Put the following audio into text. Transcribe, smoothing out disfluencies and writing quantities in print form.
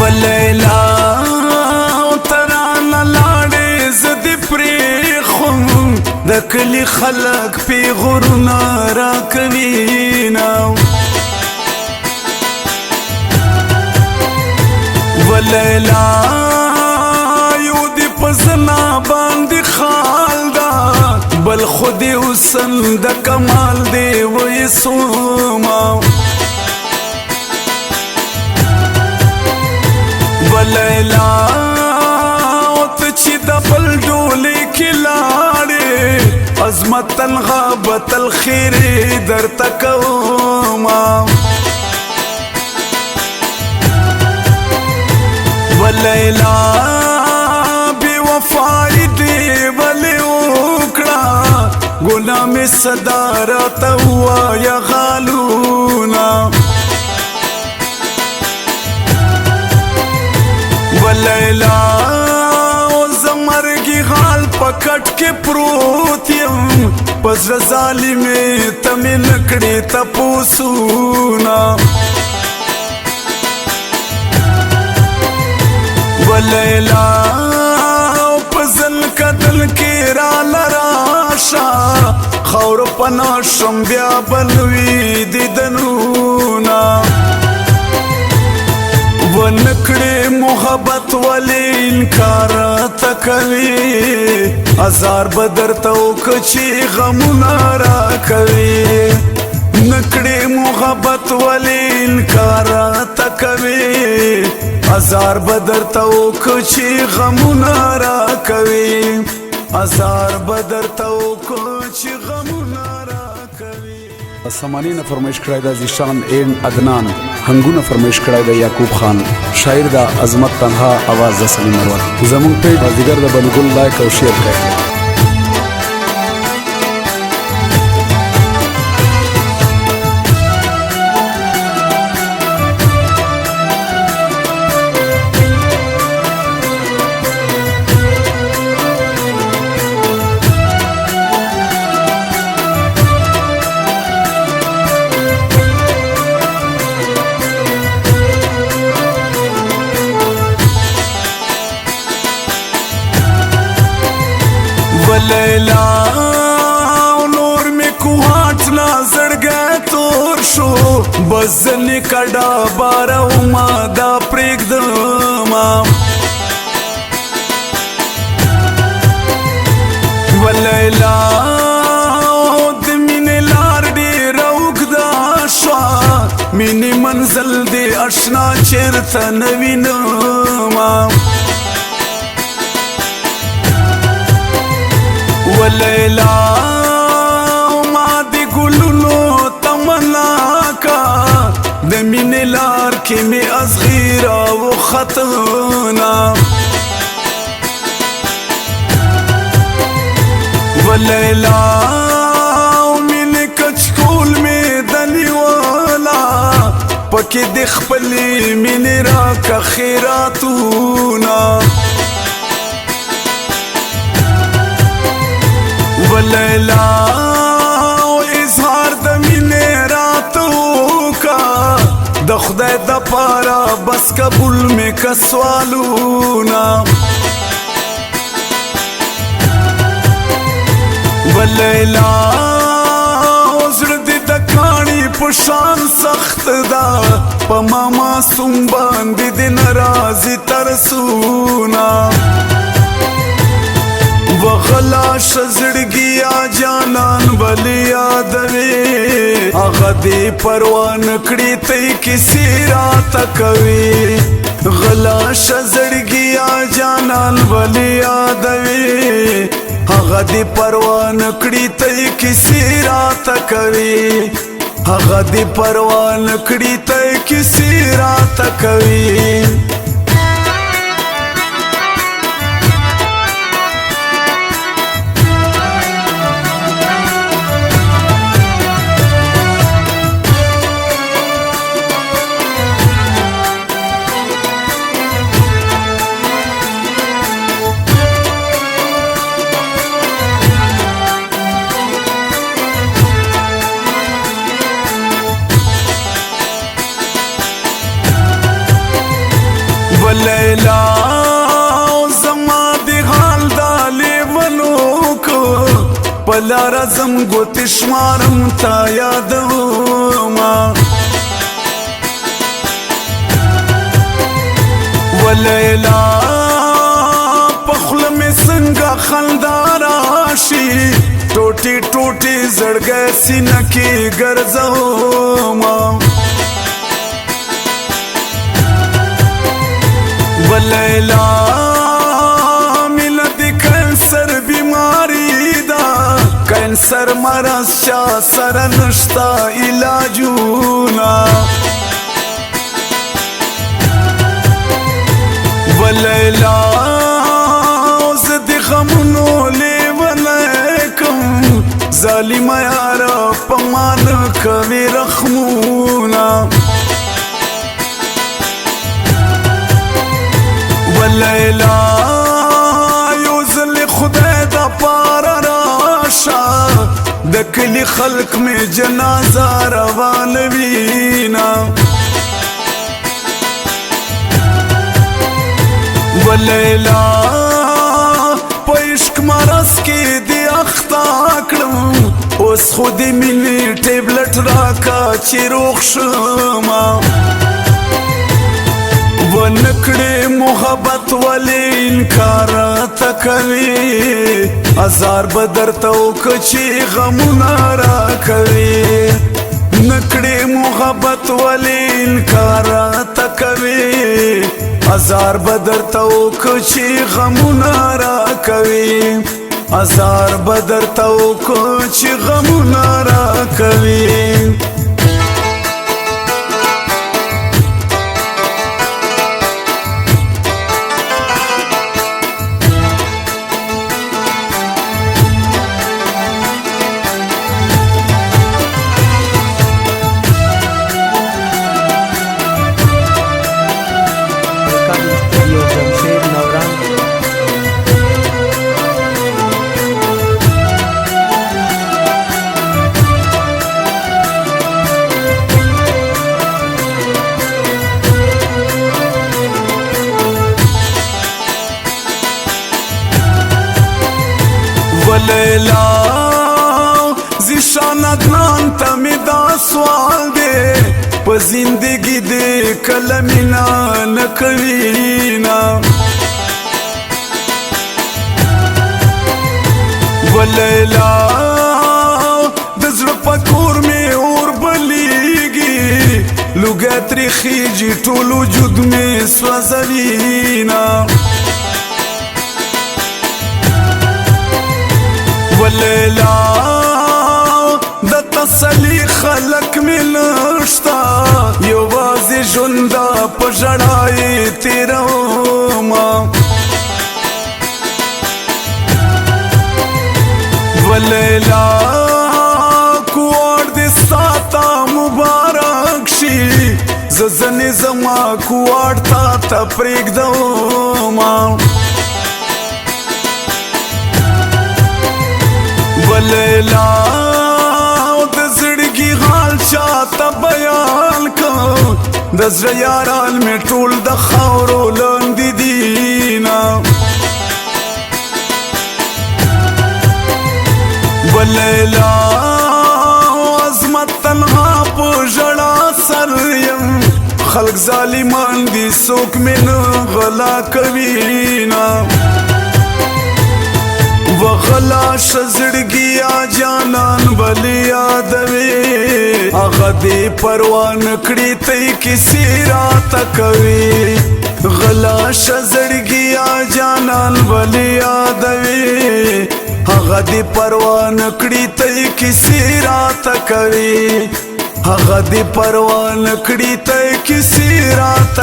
ولیلا ترانه لاړې زه دې پرېښم د کلي خلک پیغورونه راکوینه ولیلا یو دې په زنا باندې خال ده بل خو دې حسن د کمال دې ویسومه ولیلا ته چې د بل ډولې کې لاړې عظمت الغابت الخیر درته کومه ولیلا بې وفایي دې ولې وکړه ګناه مې صدا راته ووایه غالونه ولیلا زه مرګي غال په کټ کې پروت یم په زړه ظالمې ته مې نه کړې تپوسونه ولیلا په ځل کدل کې راله راشه خاورو پناه شم بیا بلوي دیدنونه ونکړې محبت ولې انکار ته کوي ازار به درته وکړه چې غمونه راکوي نکړې محبت ولې انکار ته کوي ازار به درته وکړه چې غمونه راکوي ازار به درته وکړه چې غمونه راکوي سمانین فرمایش کړی دا زیشان این عدنان هنګونه فرمایش کړی دا یعقوب خان شاعر دا عظمت تنها आवाज د سلیم مرور زمون پیج دیگر د بنګل لایک او شیر کړئ ولیلا نور می کوهات لا زړګی تور شو بس ځنې کډه باره ما دا پرېږدمه ولیلا د مینې لار ډېره اوږده شوه مینې منزل دې اشنا چېرته نه وینمه ولیلا ما دی ګلونو تمنا کا د مینې لار کې مې ازغیره وختونه ولیلا مینې کچکول مې دنیوالا پکې د خپلې مینې راکه خیراتونه ولیلا اظهار د مینې راته وکړه د خدای دپاره بس قبول مې که سوالونه ولیلا زړه دې د کاڼي په شان سخت ده په ما معصوم باندې دې ناراضي ترسونه وغلا شزړګیا جانان ولی یادوي هغه دې پروا نکړي ته کسی راته کوي غلا شزړګیا جانان ولی یادوي هغه دې پروا نکړي ته کسی راته کوي هغه دې پروا نکړي ته کسی راته کوي ولیلا زما دی حال دالی ونوک پلا رزم گوتی شمارم تا یادو ما ولیلا پخل میں سنگا خلداراشی ٹوٹی ٹوٹی زڑگے سینکی گرزو ما ولیلا ملت کینسر بیماری دا کینسر مرض شا سر نشتا علاجونا ولیلا زدی غمونو لیونیکم ظالم یارا پمان کوي رحمونا ولیلا یوزل خدای دا پارا راشا دکلی خلق میں جنازہ روانوینا ولیلا پیشک مرس کی دی اختا کڑم اس خودی منی ٹیبلٹ راکا چی روخ شما ونکڑی محبت ولی انکار تکوی ازار بدر تو کچی غمونا را کوی نکڑی محبت ولی انکار تکوی ازار بدر تو کچی غمونا را کوي ازار بدر تو کچی غمونا را کوي ولیلا زیشان ادنان تا می دا سوال دے پا زندگی دے کلمینا نکوینا ولیلا دزر پکور میں اور بلیگی لوگا تریخی جی طول وجود میں سوازوینا ولیلا د تسلی خلق ملشتا یوازی جندا پجڑائی تیروما ولیلا کوار دی ساتا مبارک شی ززنی زما کوار تا تپریک دوما ولیلا د زړګي حال چاته بیان کو د زړه یاران می ټول د خاورو لاندې دینا ولیلا عظمت تنها په ژړا سر یم خلق ظالمان دي څوک مې نه غلا کوي نه وغلا شزړګیا جانان بلی یادوي هغه دې پروان کړی ته کسی رات کوي غلا شزړګیا جانان بلی یادوي هغه دې پروان کړی ته کسی رات کوي هغه دې پروان کړی ته کسی رات